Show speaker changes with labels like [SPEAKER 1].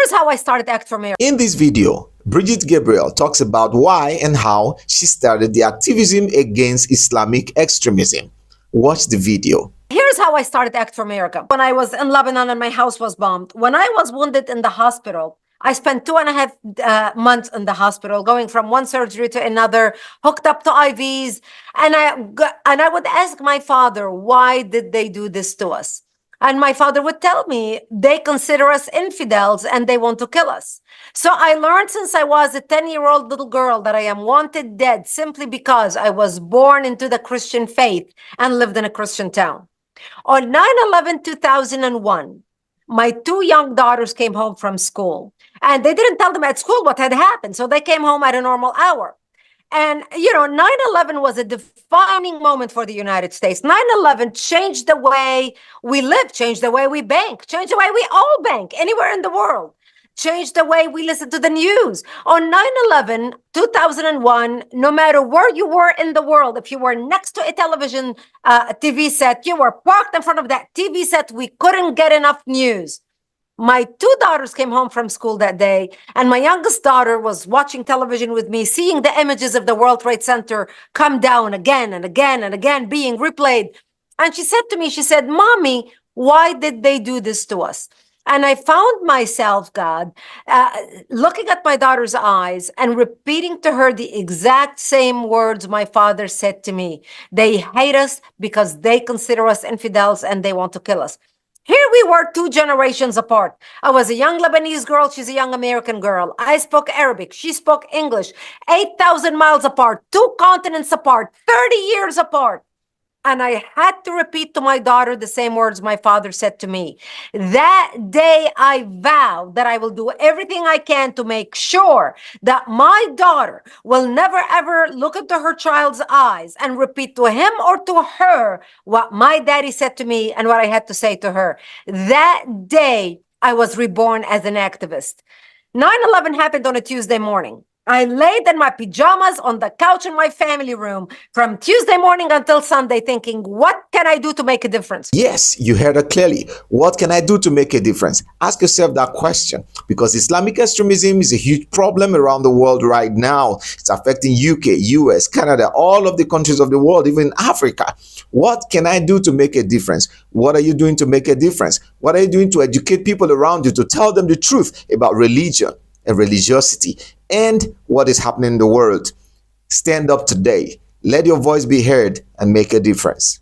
[SPEAKER 1] Here's how I started Act for America.
[SPEAKER 2] In this video, Brigitte Gabriel talks about why and how she started the activism against Islamic extremism. Watch the video.
[SPEAKER 1] Here's how I started Act for America. When I was in Lebanon and my house was bombed, when I was wounded in the hospital, I spent 2.5 months in the hospital, going from one surgery to another, hooked up to IVs. And I would ask my father, why did they do this to us? And my father would tell me, they consider us infidels and they want to kill us. So I learned since I was a 10-year-old little girl that I am wanted dead simply because I was born into the Christian faith and lived in a Christian town. On 9/11/2001, my 2 young daughters came home from school, and they didn't tell them at school what had happened. So they came home at a normal hour. And, 9/11 was a defining moment for the United States. 9/11 changed the way we live, changed the way we bank, changed the way we all bank anywhere in the world, changed the way we listen to the news. On 9/11/2001, no matter where you were in the world, if you were next to a television TV set, you were parked in front of that TV set, we couldn't get enough news. My 2 daughters came home from school that day, and my youngest daughter was watching television with me, seeing the images of the World Trade Center come down again and again and again, being replayed. And she said to me, she said, "Mommy, why did they do this to us?" And I found myself, God, looking at my daughter's eyes and repeating to her the exact same words my father said to me. They hate us because they consider us infidels and they want to kill us. Here we were 2 generations apart. I was a young Lebanese girl. She's a young American girl. I spoke Arabic. She spoke English. 8,000 miles apart, 2 continents apart, 30 years apart. And I had to repeat to my daughter the same words my father said to me. That day, I vowed that I will do everything I can to make sure that my daughter will never, ever look into her child's eyes and repeat to him or to her what my daddy said to me and what I had to say to her. That day, I was reborn as an activist. 9/11 happened on a Tuesday morning. I laid in my pajamas on the couch in my family room from Tuesday morning until Sunday thinking, what can I do to make a difference?
[SPEAKER 2] Yes, you heard it clearly. What can I do to make a difference? Ask yourself that question, because Islamic extremism is a huge problem around the world right now. It's affecting UK, US, Canada, all of the countries of the world, even Africa. What can I do to make a difference? What are you doing to make a difference? What are you doing to educate people around you, to tell them the truth about religion and religiosity and what is happening in the world? Stand up today. Let your voice be heard and make a difference.